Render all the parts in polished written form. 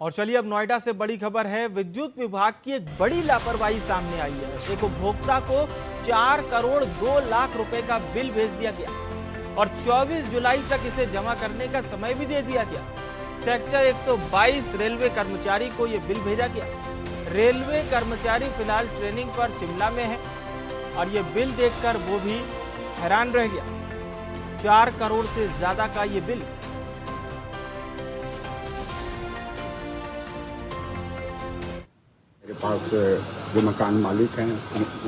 और चलिए अब नोएडा से बड़ी खबर है। विद्युत विभाग की एक बड़ी लापरवाही सामने आई है। एक उपभोक्ता को 4 करोड़ 2 लाख रुपए का बिल भेज दिया गया और 24 जुलाई तक इसे जमा करने का समय भी दे दिया गया। सेक्टर 122 रेलवे कर्मचारी को यह बिल भेजा गया। रेलवे कर्मचारी फिलहाल ट्रेनिंग पर शिमला में है और ये बिल देखकर वो भी हैरान रह गया। 4 करोड़ से ज्यादा का ये बिल। मेरे पास जो मकान मालिक हैं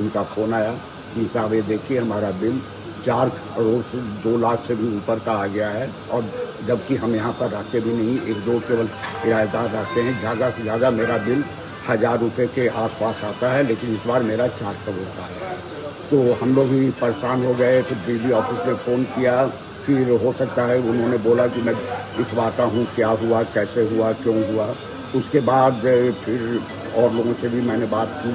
उनका फोन आया कि साहब ये देखिए हमारा बिल 4 करोड़ से 2 लाख से भी ऊपर का आ गया है, और जबकि हम यहाँ पर रहते भी नहीं, 1-2 केवल किराएदार रहते हैं। ज़्यादा से ज़्यादा मेरा बिल 1000 रुपये के आसपास आता है, लेकिन इस बार मेरा 4 करोड़ का है। तो हम लोग भी परेशान हो गए। फिर बिजली ऑफिस में फ़ोन किया, फिर हो सकता है उन्होंने बोला कि मैं लिखवाता हूँ, क्या हुआ, कैसे हुआ, क्यों हुआ। उसके बाद फिर और लोगों से भी मैंने बात की,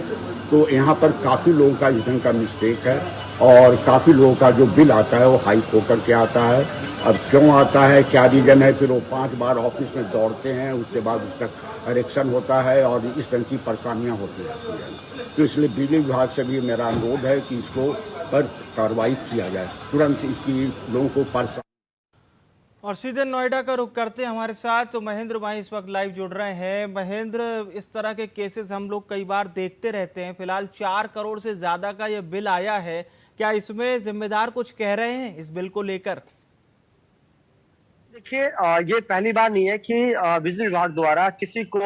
तो यहाँ पर काफ़ी लोगों का इस ढंग का मिस्टेक है और काफ़ी लोगों का जो बिल आता है वो हाई होकर के आता है। अब क्यों आता है, क्या रीज़न है, फिर वो 5 बार ऑफिस में दौड़ते हैं, उसके बाद उसका करेक्शन होता है और इस तरह की परेशानियाँ होती रहती हैं। तो इसलिए बिजली विभाग से भी मेरा अनुरोध है कि इसको पर कार्रवाई किया जाए, तुरंत इसकी लोगों को परेशान। और सीधे नोएडा का रुख करते हैं हमारे साथ तो महेंद्र भाई इस वक्त लाइव जुड़ रहे हैं। महेंद्र, इस तरह के केसेस हम लोग कई बार देखते रहते हैं। फिलहाल 4 करोड़ से ज्यादा का ये बिल आया है, क्या इसमें जिम्मेदार कुछ कह रहे हैं इस बिल को लेकर? देखिए, ये पहली बार नहीं है कि बिजली विभाग द्वारा किसी को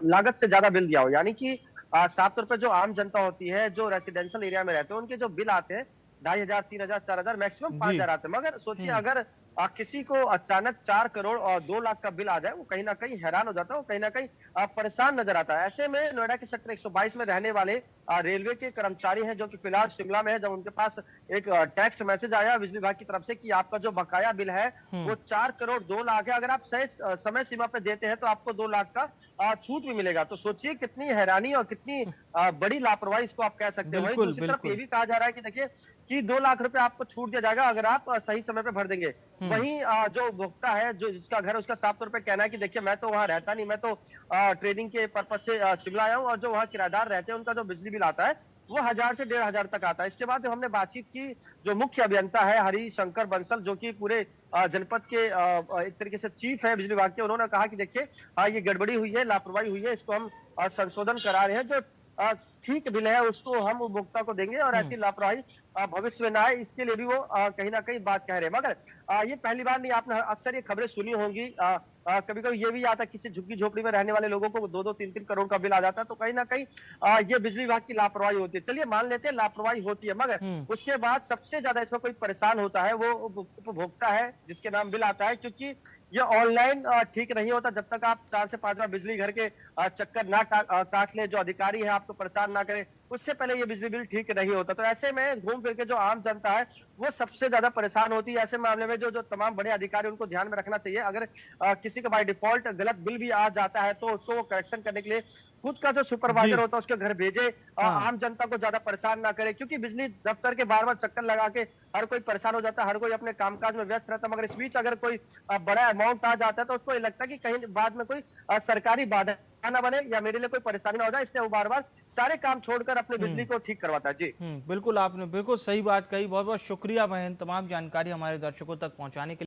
लागत से ज्यादा बिल दिया हो। यानी कि साफ तौर पर जो आम जनता होती है, जो रेसिडेंशियल एरिया में रहते हैं, उनके जो बिल आते हैं 2500, 3000, 4000, मैक्सिमम 5000 आते हैं। मगर सोचिए अगर किसी को अचानक 4 करोड़ और 2 लाख का बिल आ जाए, वो कहीं ना कहीं हैरान हो जाता है, वो कहीं ना कहीं परेशान नजर आता है। ऐसे में नोएडा के सेक्टर 122 में रहने वाले रेलवे के कर्मचारी हैं, जो कि फिलहाल शिमला में है, जब उनके पास एक टेक्स्ट मैसेज आया बिजली विभाग की तरफ से कि आपका जो बकाया बिल है वो 4 करोड़ 2 लाख है। अगर आप सही समय सीमा पे देते हैं तो आपको 2 लाख का छूट भी मिलेगा। तो सोचिए कितनी हैरानी और कितनी बड़ी लापरवाही इसको आप कह सकते हैं। वहीं बिल्कुल दूसरी तरफ ये बिल्कुल। भी कहा जा रहा है कि देखिए कि 2 लाख रुपए आपको छूट दिया जाएगा अगर आप सही समय पे भर देंगे। वहीं जो उपभोक्ता है, जो जिसका घर है, उसका साफ तौर पे कहना है कि देखिए मैं तो वहां रहता नहीं, मैं तो ट्रेनिंग के पर्पज से शिमला आया हूँ, और जो वहाँ किराएदार रहते हैं उनका जो बिजली बिल आता है वो 1000 से 1500 तक आता है। इसके बाद जो हमने बातचीत की, जो मुख्य अभियंता है हरि शंकर बंसल, जो कि पूरे जनपद के एक तरीके से चीफ है बिजली विभाग के, उन्होंने कहा कि देखिए ये गड़बड़ी हुई है, लापरवाही हुई है, इसको हम संशोधन करा रहे हैं। जो ठीक बिल है उसको हम उपभोक्ता को देंगे और ऐसी लापरवाही भविष्य में ना आए, इसके लिए भी वो कहीं ना कहीं बात कह रहे हैं। मगर ये पहली बार नहीं, आपने अक्सर ये खबरें सुनी होंगी। कभी कभी ये भी आता है किसी झुग्गी झोपड़ी में रहने वाले लोगों को 2-2, 3-3 करोड़ का बिल आ जाता है। तो कहीं ना कहीं ये बिजली विभाग की लापरवाही होती है। चलिए मान लेते हैं लापरवाही होती है, मगर उसके बाद सबसे ज्यादा इसमें कोई परेशान होता है वो उपभोक्ता है, जिसके नाम बिल आता है। क्योंकि ये ऑनलाइन ठीक नहीं होता जब तक आप 4 से 5 बार बिजली घर के चक्कर ना काट ले, जो अधिकारी है आपको परेशान ना करे, उससे पहले ये बिजली बिल ठीक नहीं होता। तो ऐसे में घूम फिर के जो आम जनता है वो सबसे ज्यादा परेशान होती है। ऐसे मामले में जो तमाम बड़े अधिकारी, उनको ध्यान में रखना चाहिए। अगर किसी का बाय डिफॉल्ट गलत बिल भी आ जाता है तो उसको वो करेक्शन करने के लिए खुद का जो सुपरवाइजर होता है उसके घर भेजे, आम जनता को ज्यादा परेशान ना करे। क्योंकि बिजली दफ्तर के बार बार चक्कर लगा के हर कोई परेशान हो जाता है, हर कोई अपने कामकाज में व्यस्त रहता है। मगर इस बीच अगर कोई बड़ा अमाउंट आ जाता है तो उसको ये लगता है कि कहीं बाद में कोई सरकारी बाधा ना बने या मेरे लिए कोई परेशानी ना हो जाए, इसलिए वो बार बार सारे काम छोड़कर अपने बिजली को ठीक करवाता है। जी बिल्कुल, आपने बिल्कुल सही बात कही। बहुत बहुत शुक्रिया महेंद्र, तमाम जानकारी हमारे दर्शकों तक पहुंचाने के लिए।